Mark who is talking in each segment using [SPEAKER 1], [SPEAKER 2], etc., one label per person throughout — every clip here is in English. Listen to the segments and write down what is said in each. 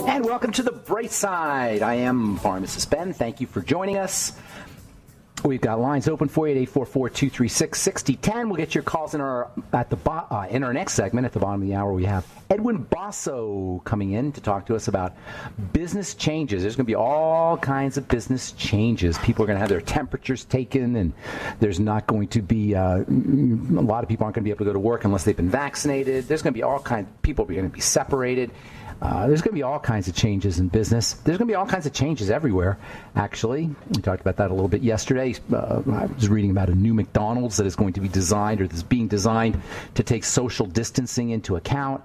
[SPEAKER 1] And welcome to the Bright Side. I am Pharmacist Ben. Thank you for joining us. We've got lines open for you at 844-236-6010. We'll get your calls in our next segment. At the bottom of the hour, we have Edwin Basso coming in to talk to us about business changes. There's going to be all kinds of business changes. People are going to have their temperatures taken, and there's not going to be a lot of people aren't going to be able to go to work unless they've been vaccinated. There's going to be all kinds of people are going to be separated. There's going to be all kinds of changes in business. There's going to be all kinds of changes everywhere, actually. We talked about that a little bit yesterday. I was reading about a new McDonald's that is going to be designed, or that's being designed to take social distancing into account.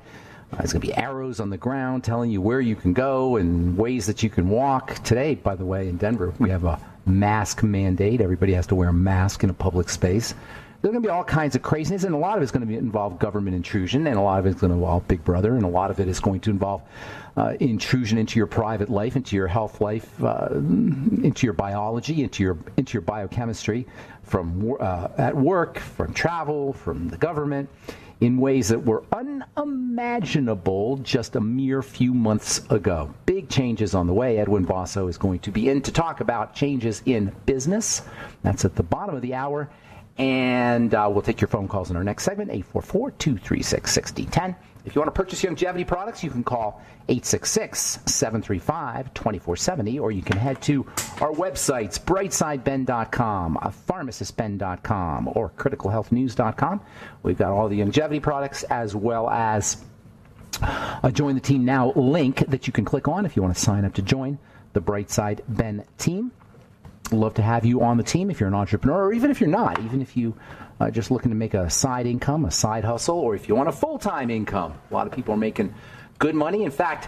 [SPEAKER 1] There's going to be arrows on the ground telling you where you can go and ways that you can walk. Today, by the way, in Denver, we have a mask mandate. Everybody has to wear a mask in a public space. There's going to be all kinds of craziness, and a lot of it's going to involve government intrusion, and a lot of it's going to involve Big Brother, and a lot of it is going to involve intrusion into your private life, into your health life, into your biology, into your biochemistry, from at work, from travel, from the government, in ways that were unimaginable just a mere few months ago. Big changes on the way. Edwin Basso is going to be in to talk about changes in business. That's at the bottom of the hour. And we'll take your phone calls in our next segment, 844-236-6010. If you want to purchase longevity products, you can call 866-735-2470, or you can head to our websites, brightsideben.com, pharmacistben.com, or criticalhealthnews.com. We've got all the longevity products, as well as a Join the Team Now link that you can click on if you want to sign up to join the Brightside Ben team. Love to have you on the team if you're an entrepreneur, or even if you're not, even if you are just looking to make a side income, a side hustle, or if you want a full-time income. A lot of people are making good money. In fact,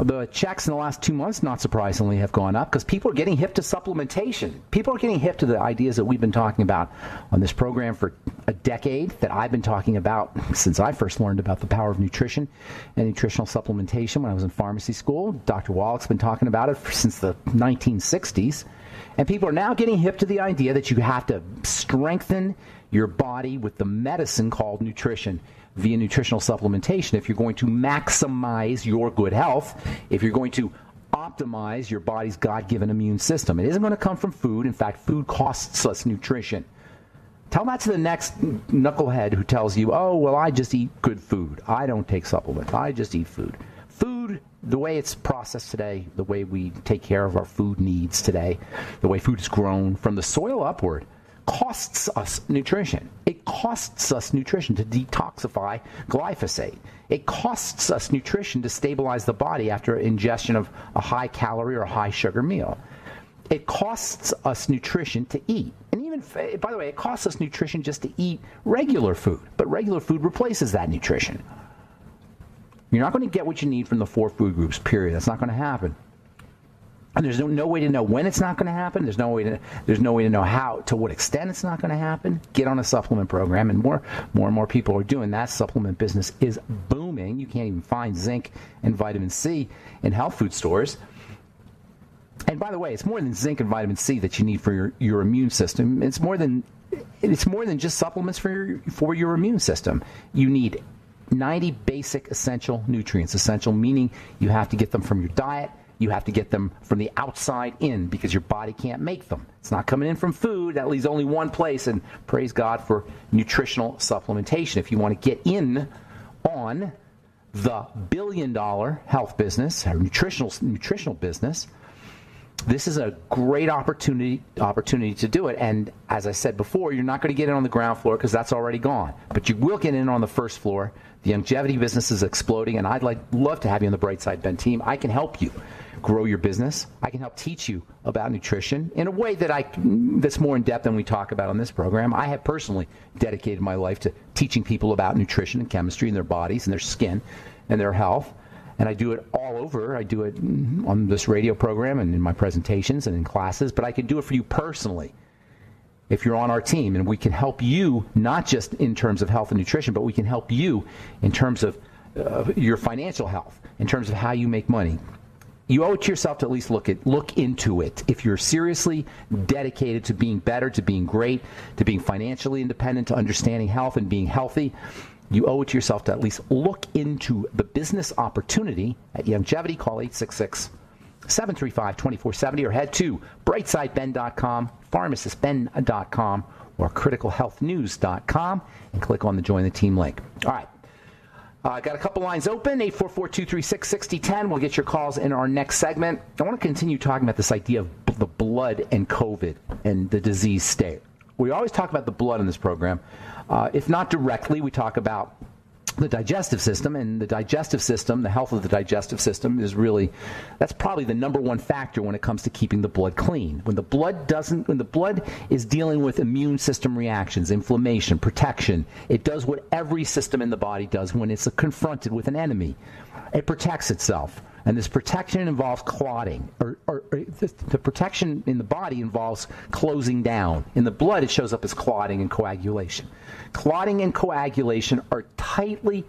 [SPEAKER 1] the checks in the last 2 months, not surprisingly, have gone up because people are getting hip to supplementation. People are getting hip to the ideas that we've been talking about on this program for a decade, that I've been talking about since I first learned about the power of nutrition and nutritional supplementation when I was in pharmacy school. Dr. Wallach's been talking about it since the 1960s. And people are now getting hip to the idea that you have to strengthen your body with the medicine called nutrition via nutritional supplementation if you're going to maximize your good health, if you're going to optimize your body's God-given immune system. It isn't going to come from food. In fact, food costs us nutrition. Tell that to the next knucklehead who tells you, oh, well, I just eat good food. I don't take supplements. I just eat food. Food, the way it's processed today, the way we take care of our food needs today, the way food is grown from the soil upward, costs us nutrition. It costs us nutrition to detoxify glyphosate. It costs us nutrition to stabilize the body after ingestion of a high-calorie or high-sugar meal. It costs us nutrition to eat. And even, by the way, it costs us nutrition just to eat regular food. But regular food replaces that nutrition. You're not going to get what you need from the 4 food groups, period. That's not going to happen. And there's no way to know when it's not going to happen. There's no way to know how, to what extent it's not going to happen. Get on a supplement program, and more and more people are doing that. Supplement business is booming. You can't even find zinc and vitamin C in health food stores. And by the way, it's more than zinc and vitamin C that you need for your immune system. It's more than just supplements for your immune system. You need 90 basic essential nutrients. Essential meaning you have to get them from your diet. You have to get them from the outside in because your body can't make them. It's not coming in from food. That leaves only one place, and praise God for nutritional supplementation. If you want to get in on the billion-dollar health business or nutritional business, this is a great opportunity to do it. And as I said before, you're not going to get in on the ground floor because that's already gone. But you will get in on the first floor. The longevity business is exploding, and I'd love to have you on the Brightside Ben team. I can help you grow your business. I can help teach you about nutrition in a way that's more in depth than we talk about on this program. I have personally dedicated my life to teaching people about nutrition and chemistry in their bodies and their skin and their health. And I do it all over. I do it on this radio program and in my presentations and in classes, but I can do it for you personally if you're on our team. And we can help you not just in terms of health and nutrition, but we can help you in terms of your financial health, in terms of how you make money. You owe it to yourself to at least look into it. If you're seriously dedicated to being better, to being great, to being financially independent, to understanding health and being healthy, you owe it to yourself to at least look into the business opportunity at Youngevity. Call 866-735-2470 or head to brightsideben.com, pharmacistben.com, or criticalhealthnews.com and click on the Join the Team link. All right. Got a couple lines open, 844-236-6010. We'll get your calls in our next segment. I want to continue talking about this idea of the blood and COVID and the disease state. We always talk about the blood in this program. If not directly, we talk about the digestive system, and the digestive system, the health of the digestive system is really, that's probably the number one factor when it comes to keeping the blood clean. When the blood is dealing with immune system reactions, inflammation, protection, it does what every system in the body does when it's confronted with an enemy. It protects itself. And this protection involves clotting, or the protection in the body involves closing down. In the blood, it shows up as clotting and coagulation. Clotting and coagulation are tightly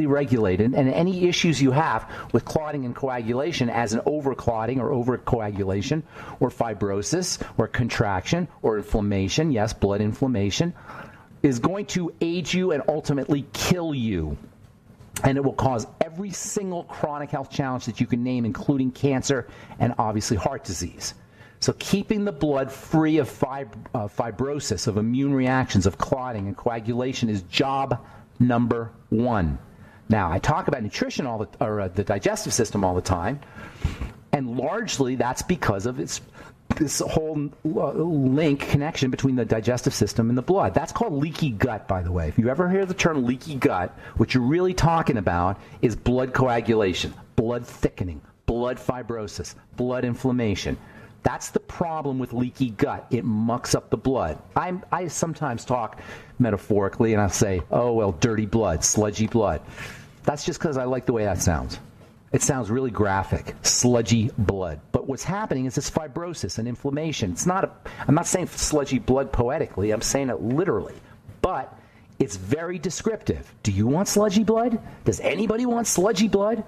[SPEAKER 1] regulated, and any issues you have with clotting and coagulation as an overclotting or overcoagulation or fibrosis or contraction or inflammation, yes, blood inflammation, is going to age you and ultimately kill you. And it will cause every single chronic health challenge that you can name, including cancer and obviously heart disease. So keeping the blood free of fibrosis, of immune reactions, of clotting and coagulation is job number one. Now, I talk about nutrition the digestive system all the time, and largely that's because of this whole connection between the digestive system and the blood. That's called leaky gut, by the way. If you ever hear the term leaky gut, what you're really talking about is blood coagulation, blood thickening, blood fibrosis, blood inflammation. That's the problem with leaky gut. It mucks up the blood. I sometimes talk metaphorically, and I'll say, oh, well, dirty blood, sludgy blood. That's just because I like the way that sounds. It sounds really graphic, sludgy blood. But what's happening is this fibrosis and inflammation. I'm not saying sludgy blood poetically. I'm saying it literally. But it's very descriptive. Do you want sludgy blood? Does anybody want sludgy blood?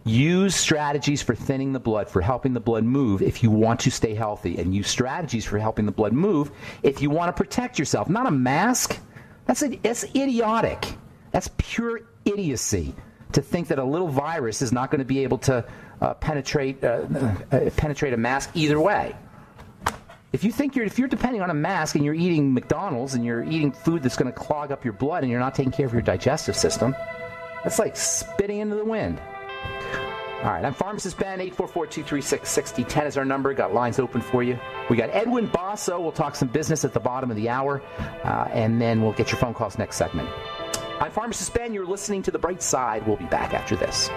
[SPEAKER 1] Use strategies for thinning the blood, for helping the blood move if you want to stay healthy. And use strategies for helping the blood move if you want to protect yourself. Not a mask. That's idiotic. That's pure idiocy to think that a little virus is not going to be able to penetrate a mask either way. If you're depending on a mask and you're eating McDonald's and you're eating food that's going to clog up your blood and you're not taking care of your digestive system, that's like spitting into the wind. All right, I'm Pharmacist Ben. 844-236-6010 is our number. Got lines open for you. We got Edwin Basso. We'll talk some business at the bottom of the hour, and then we'll get your phone calls next segment. I'm Pharmacist Ben. You're listening to The Bright Side. We'll be back after this.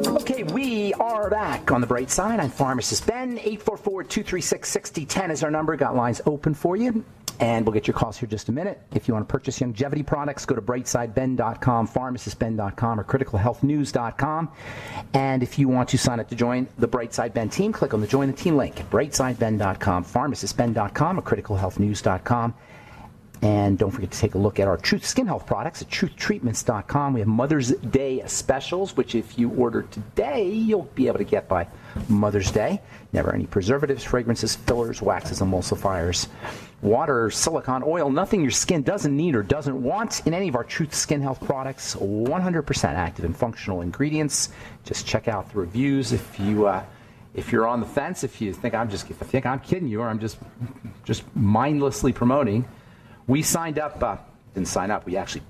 [SPEAKER 1] Okay, we are back on The Bright Side. I'm Pharmacist Ben. 844-236-6010 is our number. Got lines open for you. And we'll get your calls here in just a minute. If you want to purchase Youngevity products, go to brightsideben.com, pharmacistben.com, or criticalhealthnews.com. And if you want to sign up to join the Brightside Ben team, click on the Join the Team link at brightsideben.com, pharmacistben.com, or criticalhealthnews.com. And don't forget to take a look at our Truth Skin Health products at truthtreatments.com. We have Mother's Day specials, which if you order today, you'll be able to get by Mother's Day. Never any preservatives, fragrances, fillers, waxes, emulsifiers, water, silicone, oil, nothing your skin doesn't need or doesn't want in any of our Truth Skin Health products. 100% active and functional ingredients. Just check out the reviews if you're on the fence, if you think I'm kidding you or I'm just mindlessly promoting. We signed up, didn't sign up, we actually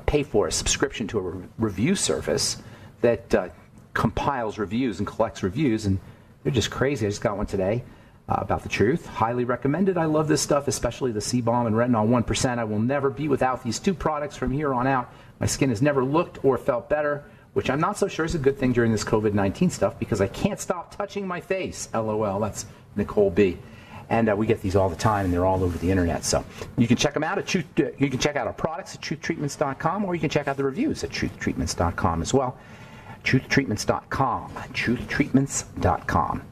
[SPEAKER 1] paid for a subscription to a review service that compiles reviews and collects reviews, and they're just crazy. I just got one today about the truth. Highly recommended. I love this stuff, especially the C-Balm and Retinol 1%. I will never be without these two products from here on out. My skin has never looked or felt better, which I'm not so sure is a good thing during this COVID-19 stuff because I can't stop touching my face. LOL. That's Nicole B. And we get these all the time, and they're all over the internet. So you can check them out at you can check out our products at truthtreatments.com, or you can check out the reviews at truthtreatments.com as well. Truthtreatments.com. Truthtreatments.com.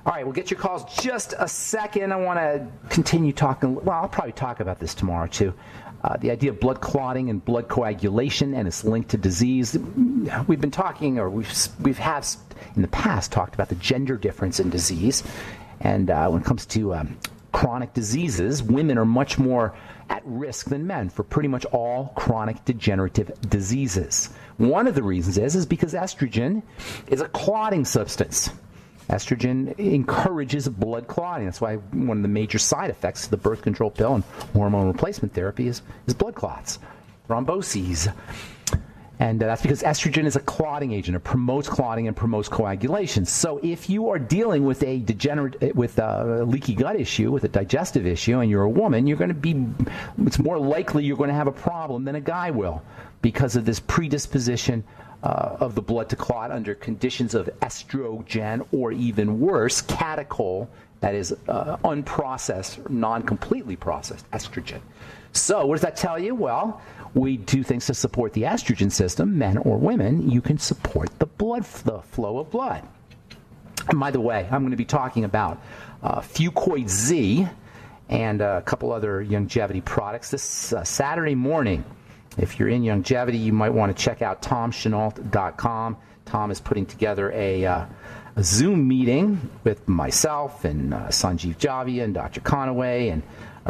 [SPEAKER 1] All right, we'll get your calls just a second. I want to continue talking. Well, I'll probably talk about this tomorrow, too. The idea of blood clotting and blood coagulation and its link to disease. We've been talking, or we've in the past talked about the gender difference in disease. And when it comes to chronic diseases, women are much more at risk than men for pretty much all chronic degenerative diseases. One of the reasons is because estrogen is a clotting substance. Estrogen encourages blood clotting. That's why one of the major side effects of the birth control pill and hormone replacement therapy is blood clots, thromboses. And that's because estrogen is a clotting agent. It promotes clotting and promotes coagulation. So if you are dealing with a leaky gut issue, with a digestive issue, and you're a woman, it's more likely you're going to have a problem than a guy will because of this predisposition of the blood to clot under conditions of estrogen, or even worse, catechol, that is unprocessed, non-completely processed estrogen. So what does that tell you? Well, we do things to support the estrogen system, men or women. You can support the flow of blood. And by the way, I'm going to be talking about Fuchs Z and a couple other longevity products this Saturday morning. If you're in longevity, you might want to check out TomChenault.com. Tom is putting together a Zoom meeting with myself and Sanjeev Javia and Dr. Conaway and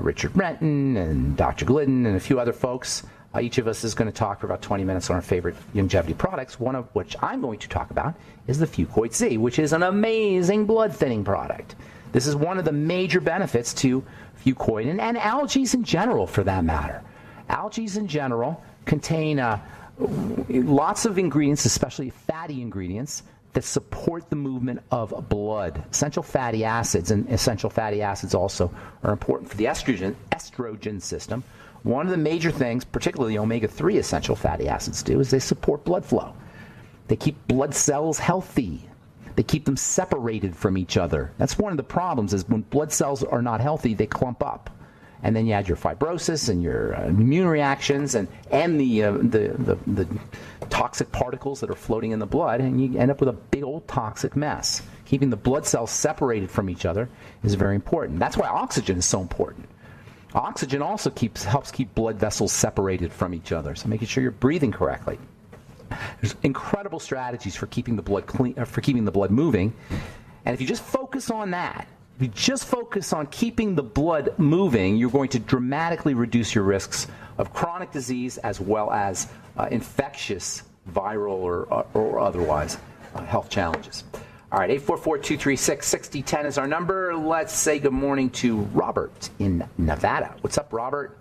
[SPEAKER 1] Richard Renton and Dr. Glidden and a few other folks. Each of us is going to talk for about 20 minutes on our favorite longevity products, one of which I'm going to talk about is the Fuchs Z, which is an amazing blood thinning product. This is one of the major benefits to Fuchs and algae in general, for that matter. Algae in general contain lots of ingredients, especially fatty ingredients, that support the movement of blood. Essential fatty acids, and essential fatty acids also are important for the estrogen system. One of the major things, particularly omega-3 essential fatty acids do, is they support blood flow. They keep blood cells healthy. They keep them separated from each other. That's one of the problems, is when blood cells are not healthy, they clump up. And then you add your fibrosis and your immune reactions and the toxic particles that are floating in the blood, and you end up with a big old toxic mess. Keeping the blood cells separated from each other is very important. That's why oxygen is so important. Oxygen also helps keep blood vessels separated from each other, so making sure you're breathing correctly. There's incredible strategies for keeping the blood clean, for keeping the blood moving, and if you just focus on that, if you just focus on keeping the blood moving, you're going to dramatically reduce your risks of chronic disease as well as infectious, viral, or otherwise health challenges. All right, 844-236-6010 is our number. Let's say good morning to Robert in Nevada. What's up, Robert?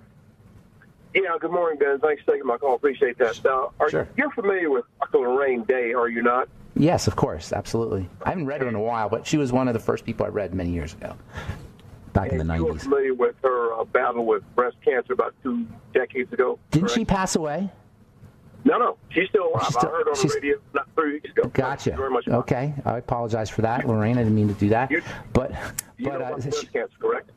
[SPEAKER 2] Yeah, good morning, Ben. Thanks for taking my call. Appreciate that.
[SPEAKER 1] Sure.
[SPEAKER 2] You're familiar with Dr. Lorraine Day, are you not?
[SPEAKER 1] Yes, of course, absolutely. I haven't read her in a while, but she was one of the first people I read many years ago, back in the 90s.
[SPEAKER 2] You were familiar with her battle with breast cancer about 2 decades ago?
[SPEAKER 1] Didn't she pass away?
[SPEAKER 2] No. She's still alive. I heard on the radio not 3 weeks ago.
[SPEAKER 1] Gotcha.
[SPEAKER 2] Very much
[SPEAKER 1] Okay. I apologize for that, Lorraine. I didn't mean to do that.
[SPEAKER 2] You know about breast cancer, correct?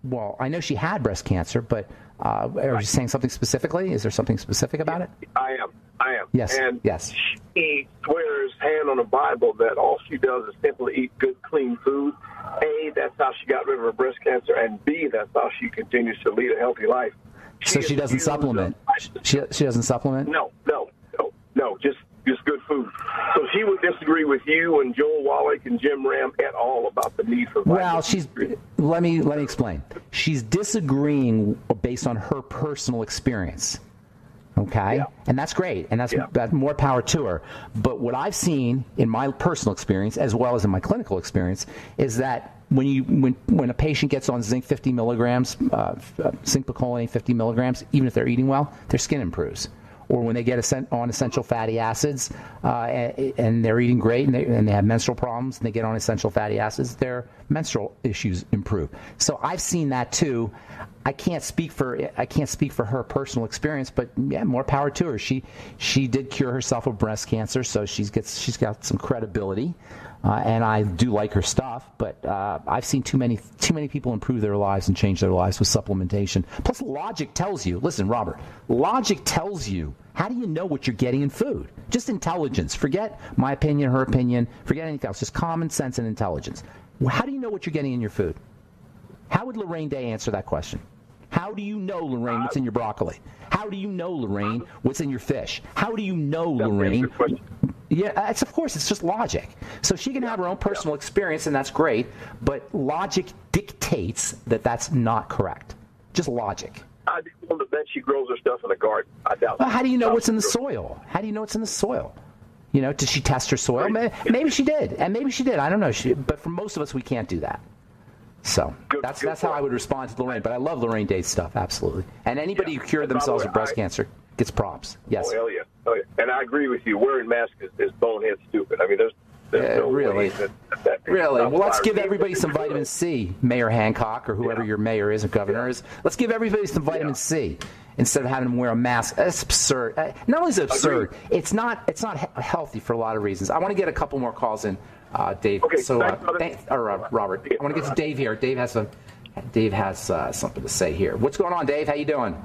[SPEAKER 1] Well, I know she had breast cancer, but are you saying something specifically? Is there something specific about it?
[SPEAKER 2] I am.
[SPEAKER 1] Yes.
[SPEAKER 2] And
[SPEAKER 1] yes.
[SPEAKER 2] She swears hand on the Bible that all she does is simply eat good, clean food. A, that's how she got rid of her breast cancer, and B, that's how she continues to lead a healthy life.
[SPEAKER 1] So she doesn't supplement? She doesn't supplement?
[SPEAKER 2] No, just good food. So she would disagree with you and Joel Wallach and Jim Ram at all about the need for vitamin D.
[SPEAKER 1] Let me explain. She's disagreeing based on her personal experience. Okay?
[SPEAKER 2] Yeah.
[SPEAKER 1] And that's great, and that's more power to her. But what I've seen in my personal experience, as well as in my clinical experience, is that when a patient gets on zinc 50 milligrams, zinc picolinate 50 milligrams, even if they're eating well, their skin improves. Or when they get on essential fatty acids and they're eating great and they have menstrual problems and they get on essential fatty acids, their menstrual issues improve. So I've seen that too. I can't speak for her personal experience, but yeah, more power to her. She did cure herself of breast cancer, so she's got some credibility. and I do like her stuff, but I've seen too many people improve their lives and change their lives with supplementation. Plus, logic tells you, listen, Robert, logic tells you, how do you know what you're getting in food? Just intelligence. Forget my opinion, her opinion, forget anything else. Just common sense and intelligence. How do you know what you're getting in your food? How would Lorraine Day answer that question? How do you know, Lorraine, what's in your broccoli? How do you know, Lorraine, what's in your fish? How do you know, Lorraine? Yeah, of course, it's just logic. So she can have her own personal experience, and that's great, but logic dictates that that's not correct. Just logic.
[SPEAKER 2] I'd be willing to bet she grows her stuff in the garden. I doubt
[SPEAKER 1] well, how do you know what's in the soil? How do you know what's in the soil? You know, did she test her soil? Maybe she did, and maybe she did. I don't know. But for most of us, we can't do that. So that's how I would respond to Lorraine. But I love Lorraine Day's stuff, absolutely. And anybody who cured themselves of breast cancer gets props. Yes.
[SPEAKER 2] Oh, hell yeah. Oh, yeah. And I agree with you. Wearing masks is bonehead stupid. I mean, there's no
[SPEAKER 1] really.
[SPEAKER 2] way that
[SPEAKER 1] really? Well, let's give everybody some vitamin C, Mayor Hancock, or whoever your mayor is, or governor is. Let's give everybody some vitamin C instead of having them wear a mask. That's absurd. Not only is it absurd, it's not healthy for a lot of reasons. I want to get a couple more calls in, Dave.
[SPEAKER 2] Okay,
[SPEAKER 1] so, Robert, I want to get to Dave here. Dave has something to say here. What's going on, Dave? How you doing?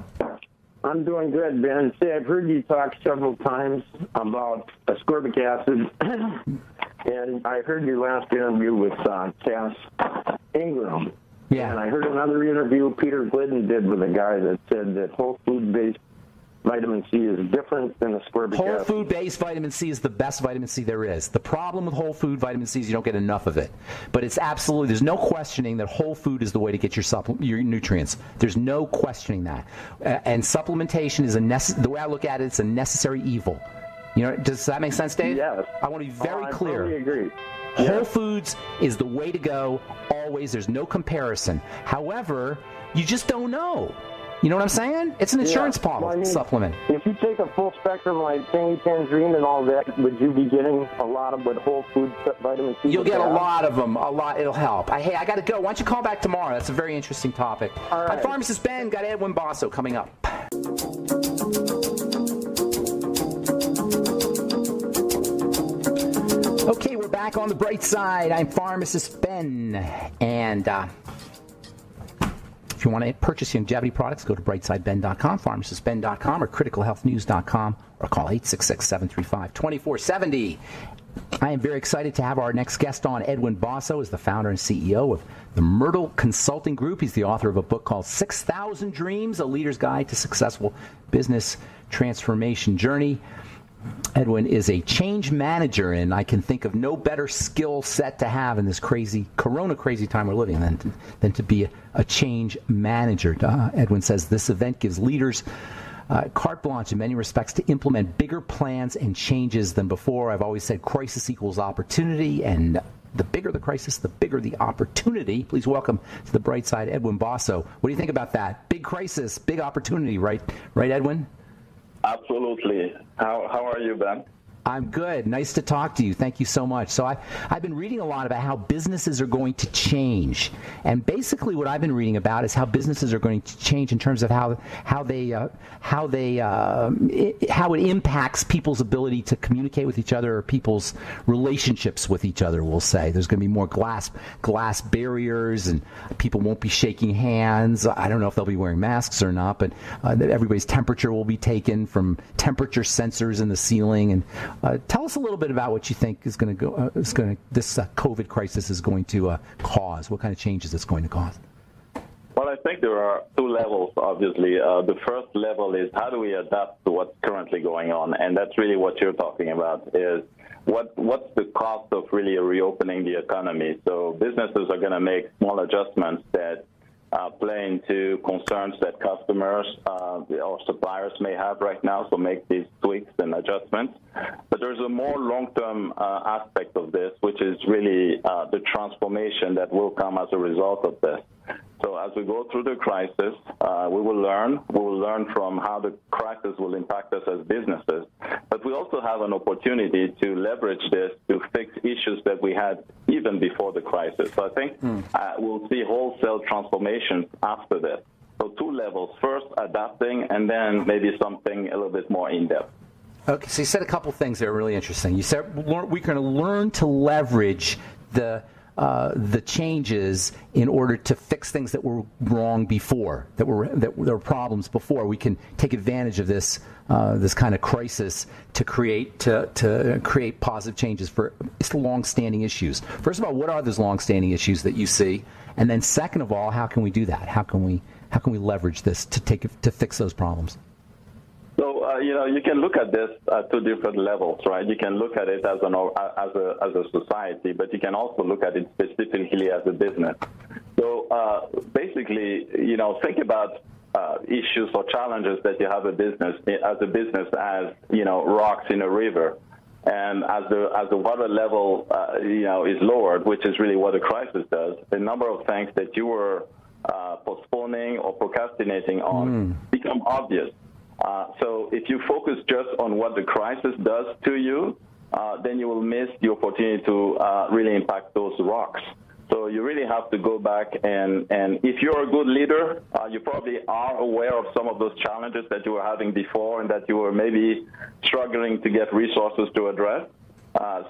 [SPEAKER 3] I'm doing good, Ben. See, I've heard you talk several times about ascorbic acid, and I heard your last interview with Cass Ingram.
[SPEAKER 1] Yeah.
[SPEAKER 3] And I heard another interview Peter Glidden did with a guy that said that whole food-based vitamin C is different than ascorbic acid.
[SPEAKER 1] Whole food-based vitamin C is the best vitamin C there is. The problem with whole food vitamin C is you don't get enough of it. But it's absolutely, there's no questioning that whole food is the way to get your nutrients. There's no questioning that. And supplementation is the way I look at it, it's a necessary evil. You know, does that make sense, Dave?
[SPEAKER 3] Yes.
[SPEAKER 1] I want to be very clear.
[SPEAKER 3] I totally agree.
[SPEAKER 1] Whole foods is the way to go, always. There's no comparison. However, you just don't know. You know what I'm saying? It's an insurance supplement.
[SPEAKER 3] If you take a full spectrum like tangy tangerine and all that, would you be getting a lot of what whole food vitamin C?
[SPEAKER 1] You'll get a lot of them. A lot. It'll help. Hey, I got to go. Why don't you call back tomorrow? That's a very interesting topic.
[SPEAKER 3] All right.
[SPEAKER 1] I'm Pharmacist Ben. Got Edwin Basso coming up. Okay, we're back on the bright side. I'm Pharmacist Ben, and if you want to purchase longevity products, go to brightsideben.com, pharmacistben.com, or criticalhealthnews.com, or call 866-735-2470. I am very excited to have our next guest on. Edwin Basso is the founder and CEO of the Myrtle Consulting Group. He's the author of a book called 6,000 Dreams, A Leader's Guide to Successful Business Transformation Journey. Edwin is a change manager, and I can think of no better skill set to have in this crazy time we're living in than to be a change manager. Edwin says this event gives leaders carte blanche in many respects to implement bigger plans and changes than before. I've always said crisis equals opportunity, and the bigger the crisis, the bigger the opportunity. Please welcome to the bright side, Edwin Basso. What do you think about that? Big crisis, big opportunity, right, Edwin?
[SPEAKER 4] Absolutely. How are you, Ben?
[SPEAKER 1] I'm good. Nice to talk to you. Thank you so much. So I've been reading a lot about how businesses are going to change, and basically what I've been reading about is how businesses are going to change in terms of how it impacts people's ability to communicate with each other, or people's relationships with each other. We'll say there's going to be more glass barriers, and people won't be shaking hands. I don't know if they'll be wearing masks or not, but everybody's temperature will be taken from temperature sensors in the ceiling. And tell us a little bit about what you think this COVID crisis is going to cause. What kind of changes it's going to cause?
[SPEAKER 4] Well, I think there are two levels, obviously. The first level is how do we adapt to what's currently going on, and that's really what you're talking about, is what's the cost of really reopening the economy. So businesses are going to make small adjustments that play into concerns that customers or suppliers may have right now, so make these tweaks and adjustments. But there's a more long-term aspect of this, which is really the transformation that will come as a result of this. So as we go through the crisis, we will learn from how the crisis will impact us as businesses. But we also have an opportunity to leverage this to fix issues that we had even before the crisis. So I think we'll see wholesale transformations after this. So two levels: first, adapting, and then maybe something a little bit more in-depth.
[SPEAKER 1] Okay, so you said a couple things that are really interesting. You said we're going to learn to leverage the changes in order to fix things that were wrong before, that were problems before. We can take advantage of this kind of crisis to create positive changes for long-standing issues. First of all, what are those long-standing issues that you see? And then second of all, how can we do that? How can we leverage this to fix those problems?
[SPEAKER 4] So, you can look at this at two different levels, right? You can look at it as a society, but you can also look at it specifically as a business. So, basically, think about issues or challenges that you have as a business as rocks in a river. And as the water level, is lowered, which is really what a crisis does, the number of things that you were postponing or procrastinating on become obvious. So if you focus just on what the crisis does to you, then you will miss the opportunity to really impact those rocks. So you really have to go back and if you're a good leader, you probably are aware of some of those challenges that you were having before and that you were maybe struggling to get resources to address.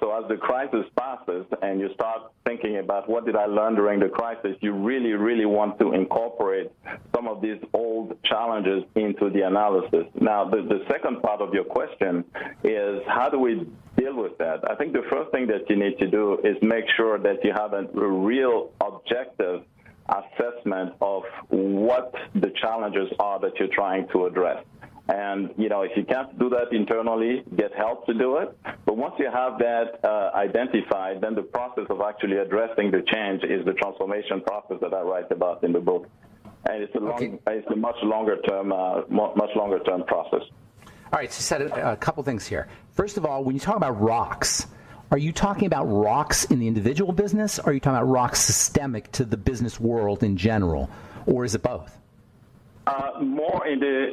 [SPEAKER 4] So as the crisis passes and you start thinking about what did I learn during the crisis, you really, really want to incorporate some of these old challenges into the analysis. Now, the second part of your question is how do we deal with that? I think the first thing that you need to do is make sure that you have a real objective assessment of what the challenges are that you're trying to address. And, if you can't do that internally, get help to do it. But once you have that identified, then the process of actually addressing the change is the transformation process that I write about in the book. And it's a much longer term process.
[SPEAKER 1] All right, so you said a couple things here. First of all, when you talk about rocks, are you talking about rocks in the individual business, or are you talking about rocks systemic to the business world in general, or is it both?
[SPEAKER 4] More in the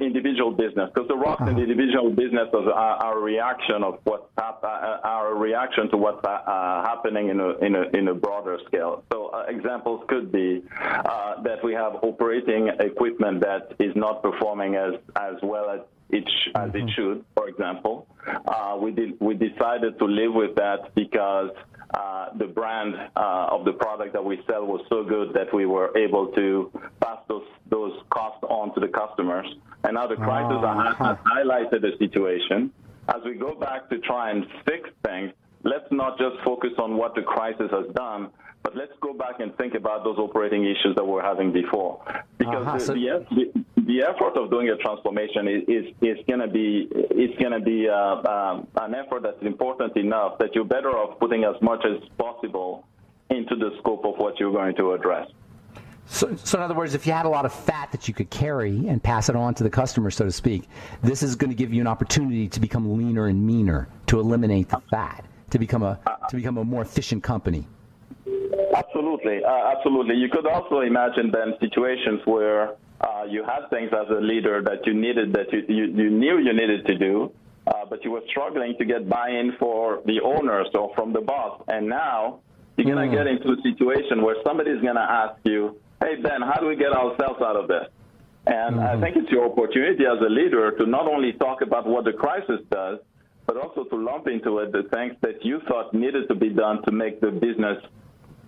[SPEAKER 4] individual business, because the rocks in the individual business are a reaction of our reaction to what's happening in a broader scale. So examples could be that we have operating equipment that is not performing as well as it should. For example, we decided to live with that because the brand of the product that we sell was so good that we were able to pass those costs on to the customers. And now the crisis has highlighted the situation. As we go back to try and fix things, let's not just focus on what the crisis has done, but let's go back and think about those operating issues that we're having before. Because the effort of doing a transformation is going to be an effort that's important enough that you're better off putting as much as possible into the scope of what you're going to address.
[SPEAKER 1] So in other words, if you had a lot of fat that you could carry and pass it on to the customer, so to speak, this is going to give you an opportunity to become leaner and meaner, to eliminate the fat, to become a more efficient company.
[SPEAKER 4] Absolutely. You could also imagine then situations where you had things as a leader that you knew you needed to do, but you were struggling to get buy-in for the owners or from the boss. And now you're going to get into a situation where somebody's going to ask you, hey, Ben, how do we get ourselves out of this? And I think it's your opportunity as a leader to not only talk about what the crisis does, but also to lump into it the things that you thought needed to be done to make the business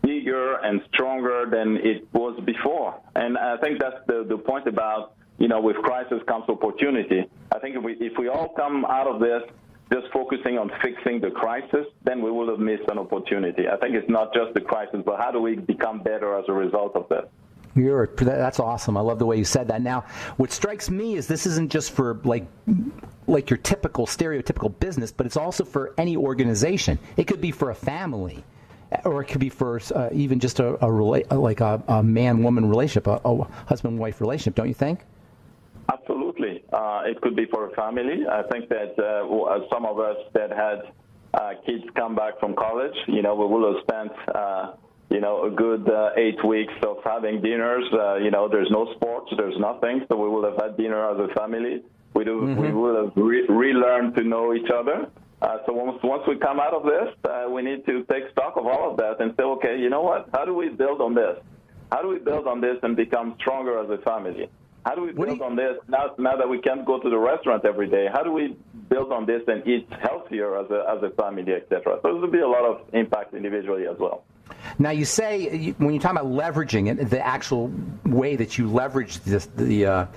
[SPEAKER 4] bigger and stronger than it was before. And I think that's the point about, with crisis comes opportunity. I think if we all come out of this just focusing on fixing the crisis, then we will have missed an opportunity. I think it's not just the crisis, but how do we become better as a result of this?
[SPEAKER 1] That's awesome. I love the way you said that. Now, what strikes me is this isn't just for like your typical, stereotypical business, but it's also for any organization. It could be for a family, or it could be for even just a man-woman relationship, a husband-wife relationship, don't you think?
[SPEAKER 4] Absolutely. It could be for a family. I think that some of us that had kids come back from college, we will have spent a good 8 weeks of having dinners. There's no sports, there's nothing, so we will have had dinner as a family. We will have relearned to know each other. So once we come out of this, we need to take stock of all of that and say, okay, you know what? How do we build on this? How do we build on this and become stronger as a family? How do we build on this now that we can't go to the restaurant every day? How do we build on this and eat healthier as a family, et cetera? So there will be a lot of impact individually as well.
[SPEAKER 1] Now, you say, when you talk about leveraging it, the actual way that you leverage the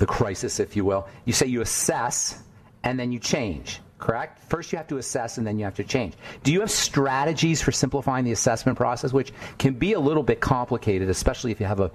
[SPEAKER 1] crisis, if you will, you say you assess and then you change, correct? First you have to assess and then you have to change. Do you have strategies for simplifying the assessment process, which can be a little bit complicated, especially if you have a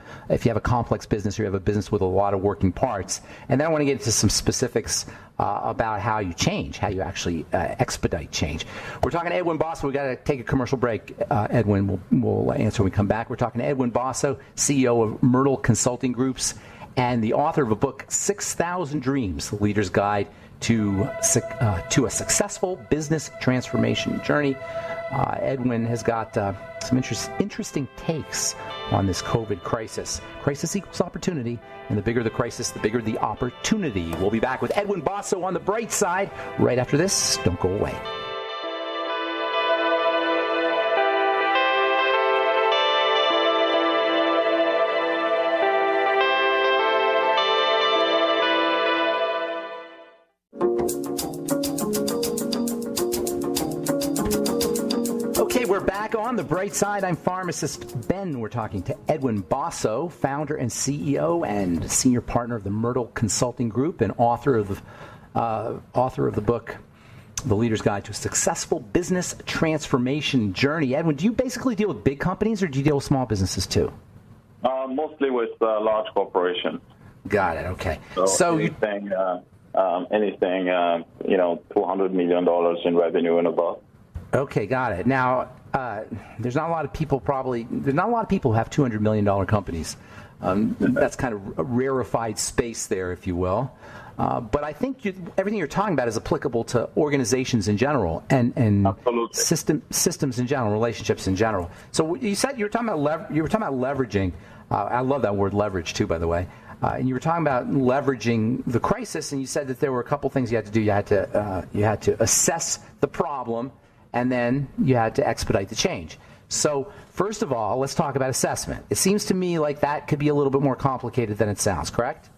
[SPEAKER 1] complex business or you have a business with a lot of working parts? And then I want to get into some specifics about how you change, how you actually expedite change. We're talking to Edwin Basso. We've got to take a commercial break. Edwin will answer when we come back. We're talking to Edwin Basso, CEO of Myrtle Consulting Groups and the author of a book, 6,000 Dreams, The Leader's Guide to a Successful Business Transformation Journey. Edwin has got some interesting takes on this COVID crisis. Crisis equals opportunity, and the bigger the crisis, the bigger the opportunity. We'll be back with Edwin Basso on the bright side right after this. Don't go away. We're back on the bright side. I'm pharmacist Ben. We're talking to Edwin Basso, founder and CEO and senior partner of the Myrtle Consulting Group and author of the book, The Leader's Guide to a Successful Business Transformation Journey. Edwin, do you basically deal with big companies or do you deal with small businesses too?
[SPEAKER 4] Mostly with large corporations.
[SPEAKER 1] Got it. Okay.
[SPEAKER 4] So anything, $200 million in revenue and above.
[SPEAKER 1] Okay, got it. Now, there's not a lot of people who have $200 million companies. That's kind of a rarefied space there, if you will. But I think everything you're talking about is applicable to organizations in general and systems in general, relationships in general. So you said you were talking about leveraging. I love that word, leverage, too, by the way. And you were talking about leveraging the crisis, and you said that there were a couple things you had to do. You had to assess the problem, and then you had to expedite the change. So first of all, let's talk about assessment. It seems to me like that could be a little bit more complicated than it sounds, correct?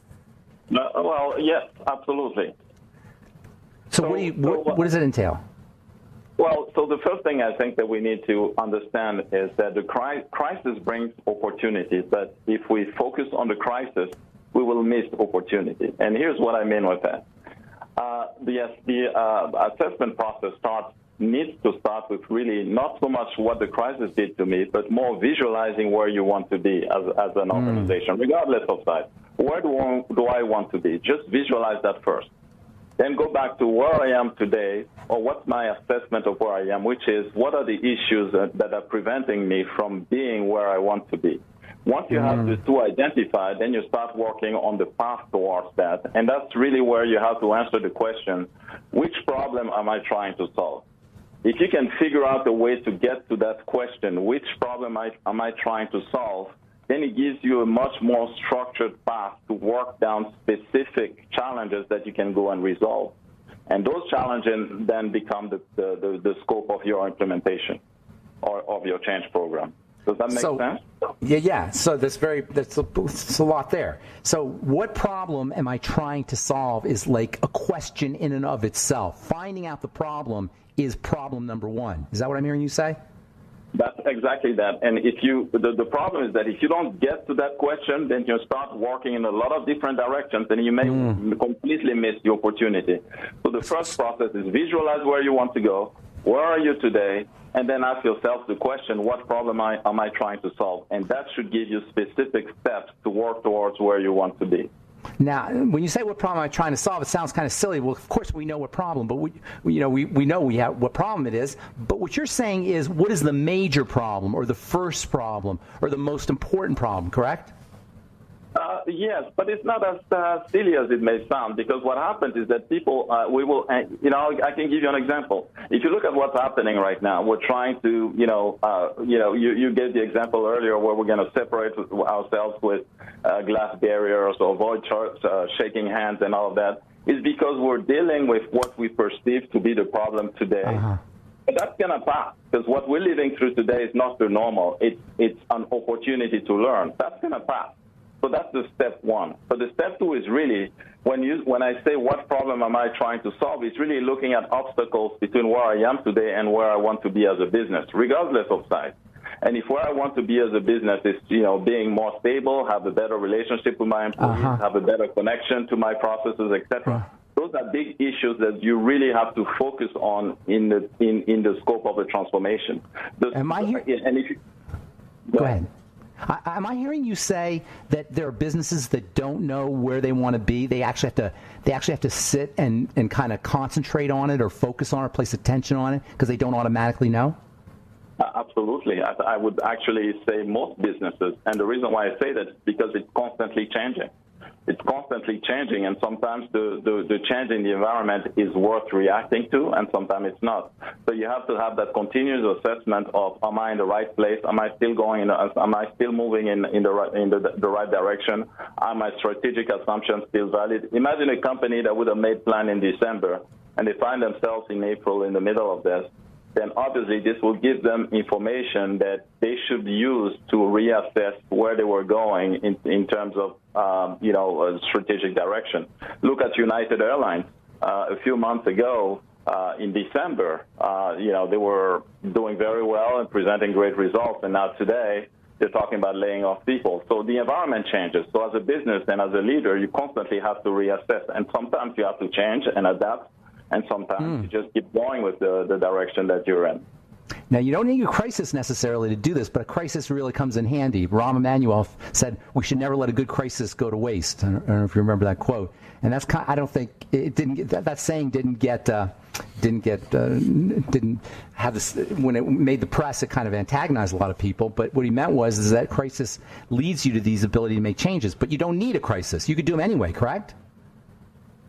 [SPEAKER 4] Well, yes, absolutely.
[SPEAKER 1] So what does it entail?
[SPEAKER 4] Well, so the first thing I think that we need to understand is that the crisis brings opportunities, but if we focus on the crisis, we will miss opportunity. And here's what I mean with that. The assessment process needs to start with really not so much what the crisis did to me, but more visualizing where you want to be as an organization, regardless of size. Where do I want to be? Just visualize that first. Then go back to where I am today, or what's my assessment of where I am, which is what are the issues that are preventing me from being where I want to be. Once you have the two identified, then you start working on the path towards that. And that's really where you have to answer the question, which problem am I trying to solve? If you can figure out a way to get to that question, which problem am I trying to solve, then it gives you a much more structured path to work down specific challenges that you can go and resolve. And those challenges then become the scope of your implementation or of your change program. Does that make sense?
[SPEAKER 1] Yeah. So that's a lot there. So what problem am I trying to solve is like a question in and of itself. Finding out the problem is problem number one. Is that what I'm hearing you say?
[SPEAKER 4] That's exactly that. And the problem is that if you don't get to that question, then you start working in a lot of different directions, and you may completely miss the opportunity. So the first process is visualize where you want to go. Where are you today? And then ask yourself the question, what problem am I trying to solve? And that should give you specific steps to work towards where you want to be.
[SPEAKER 1] Now, when you say what problem am I trying to solve, it sounds kind of silly. Well, of course we know what problem, but we know what problem it is. But what you're saying is, what is the major problem, or the first problem, or the most important problem? Correct?
[SPEAKER 4] Yes, but it's not as silly as it may sound, because what happens is that people, I can give you an example. If you look at what's happening right now, we're trying to, you gave the example earlier where we're going to separate ourselves with glass barriers, or avoid shaking hands and all of that, is because we're dealing with what we perceive to be the problem today. But that's going to pass, because what we're living through today is not the normal. It's an opportunity to learn. That's going to pass. So that's the step one. So the step two is really, when I say what problem am I trying to solve, it's really looking at obstacles between where I am today and where I want to be as a business, regardless of size. And if where I want to be as a business is, being more stable, have a better relationship with my employees, have a better connection to my processes, etc. Those are big issues that you really have to focus on in the scope of the transformation.
[SPEAKER 1] Am I here? Go ahead. Am I hearing you say that there are businesses that don't know where they want to be? They actually have to sit and kind of concentrate on it or focus on it, place attention on it because they don't automatically know?
[SPEAKER 4] Absolutely. I would actually say most businesses. And the reason why I say that is because it's constantly changing. It's constantly changing, and sometimes the change in the environment is worth reacting to, and sometimes it's not. So you have to have that continuous assessment of, am I in the right place? Am I still am I still moving in the right direction? Are my strategic assumptions still valid? Imagine a company that would have made plan in December, and they find themselves in April in the middle of this. Then obviously this will give them information that they should use to reassess where they were going in terms of strategic direction. Look at United Airlines. A few months ago, in December, they were doing very well and presenting great results, and now today they're talking about laying off people. So the environment changes. So as a business and as a leader, you constantly have to reassess, and sometimes you have to change and adapt, and sometimes you just keep going with the direction that you're in.
[SPEAKER 1] Now, you don't need a crisis necessarily to do this, but a crisis really comes in handy. Rahm Emanuel said, we should never let a good crisis go to waste. I don't know if you remember that quote. And that's I don't think it didn't get, that saying didn't have this, when it made the press, it kind of antagonized a lot of people. But what he meant is that crisis leads you to these ability to make changes. But you don't need a crisis. You could do them anyway, correct?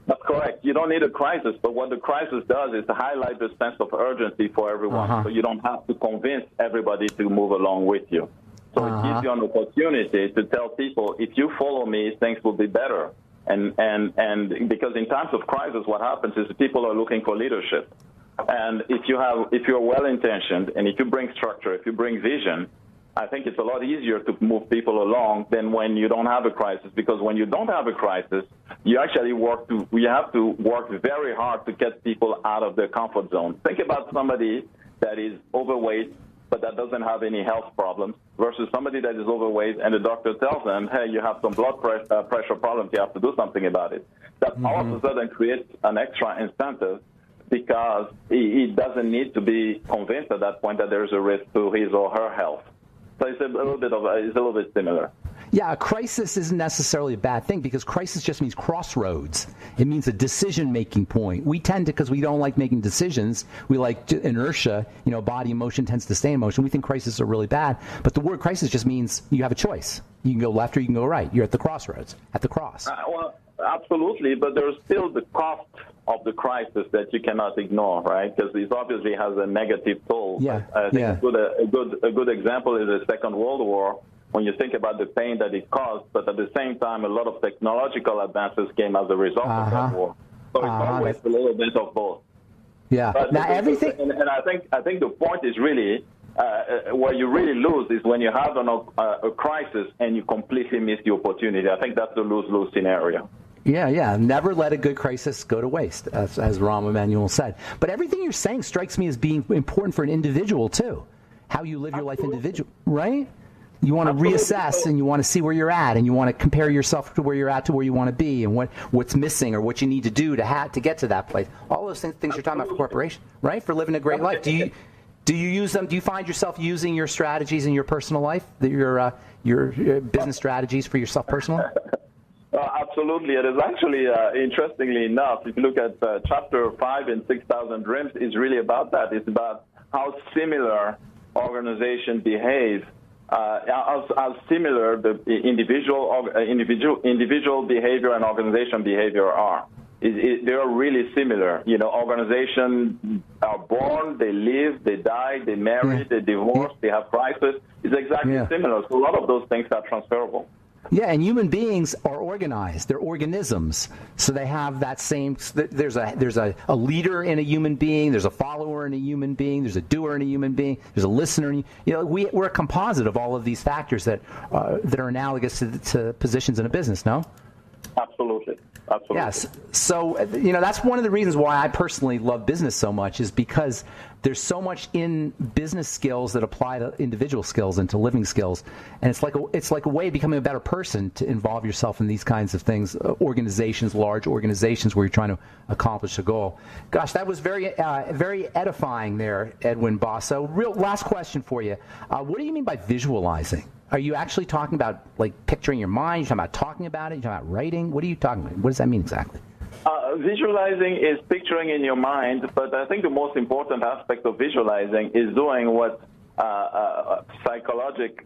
[SPEAKER 4] That's correct. You don't need a crisis, but what the crisis does is to highlight the sense of urgency for everyone, so you don't have to convince everybody to move along with you. So it gives you an opportunity to tell people, if you follow me, things will be better. And because in times of crisis, what happens is people are looking for leadership. And if you're well-intentioned, and if you bring structure, if you bring vision, I think it's a lot easier to move people along than when you don't have a crisis, because when you don't have a crisis, you actually have to work very hard to get people out of their comfort zone. Think about somebody that is overweight but that doesn't have any health problems versus somebody that is overweight and the doctor tells them, hey, you have some blood pressure problems, you have to do something about it. That all of a sudden creates an extra incentive because he doesn't need to be convinced at that point that there's a risk to his or her health. So it's a little bit similar.
[SPEAKER 1] Yeah, a crisis isn't necessarily a bad thing because crisis just means crossroads. It means a decision-making point. We tend to, because we don't like making decisions, we like inertia, body in motion tends to stay in motion. We think crises are really bad. But the word crisis just means you have a choice. You can go left or you can go right. You're at the crossroads, at the cross.
[SPEAKER 4] Well, absolutely, but there's still the cost of the crisis that you cannot ignore, right? Because it obviously has a negative toll.
[SPEAKER 1] Yeah.
[SPEAKER 4] I think a good example is the Second World War, when you think about the pain that it caused, but at the same time, a lot of technological advances came as a result of that war. So it's always a little bit of both.
[SPEAKER 1] Yeah.
[SPEAKER 4] But
[SPEAKER 1] now everything.
[SPEAKER 4] And I think the point is really where you really lose is when you have a crisis and you completely miss the opportunity. I think that's the lose-lose scenario.
[SPEAKER 1] Yeah. Never let a good crisis go to waste, as Rahm Emanuel said. But everything you're saying strikes me as being important for an individual, too. How you live your life individual, right? You want to reassess and you want to see where you're at and you want to compare yourself to where you're at to where you want to be and what's missing or what you need to do to get to that place. All those things you're talking about for corporation, right? For living a great life. Do you use them? Do you find yourself using your strategies in your personal life, your business strategies for yourself personally?
[SPEAKER 4] Absolutely. It is actually, interestingly enough, if you look at Chapter 5 in 6,000 Dreams, it's really about that. It's about how similar organizations behave, how similar the individual behavior and organization behavior are. They are really similar. Organizations are born, they live, they die, they marry, they divorce, they have crisis. It's exactly similar. So a lot of those things are transferable.
[SPEAKER 1] Yeah, and human beings are organized. They're organisms. So they have that same, there's a leader in a human being, there's a follower in a human being, there's a doer in a human being, there's a listener in we're a composite of all of these factors that are analogous to positions in a business, no?
[SPEAKER 4] Absolutely. Absolutely.
[SPEAKER 1] Yes. So, that's one of the reasons why I personally love business so much, is because there's so much in business skills that apply to individual skills and to living skills. And it's like a way of becoming a better person to involve yourself in these kinds of things, organizations, large organizations where you're trying to accomplish a goal. Gosh, that was very edifying there, Edwin Basso. Real last question for you. What do you mean by visualizing? Are you actually talking about, like, picturing your mind? You're talking about talking about it? You're talking about writing? What are you talking about? What does that mean exactly?
[SPEAKER 4] Visualizing is picturing in your mind, but I think the most important aspect of visualizing is doing what psychologists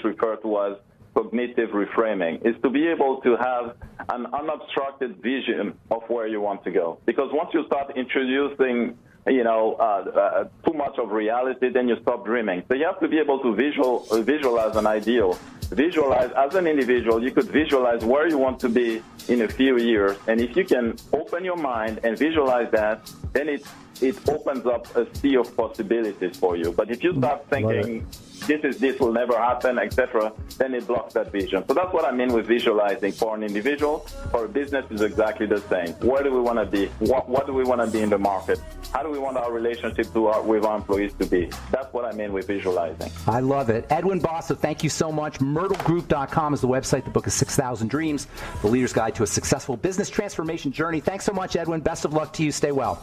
[SPEAKER 4] refer to as cognitive reframing, is to be able to have an unobstructed vision of where you want to go. Because once you start introducing too much of reality, then you stop dreaming. So you have to be able to visualize an ideal. Visualize, as an individual, you could visualize where you want to be in a few years. And if you can open your mind and visualize that, then it opens up a sea of possibilities for you. But if you start thinking, this will never happen, etc., then it blocks that vision. So that's what I mean with visualizing. For an individual, for a business, is exactly the same. Where do we want to be? What do we want to be in the market? How do we want our relationship with our employees to be? That's what I mean with visualizing.
[SPEAKER 1] I love it. Edwin Basso, thank you so much. MyrtleGroup.com is the website. The book is 6,000 Dreams, The Leader's Guide to a Successful Business Transformation Journey. Thanks so much, Edwin. Best of luck to you. Stay well.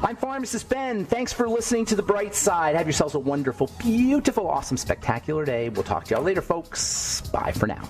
[SPEAKER 1] I'm Pharmacist Ben. Thanks for listening to The Bright Side. Have yourselves a wonderful, beautiful, awesome, spectacular day. We'll talk to y'all later, folks. Bye for now.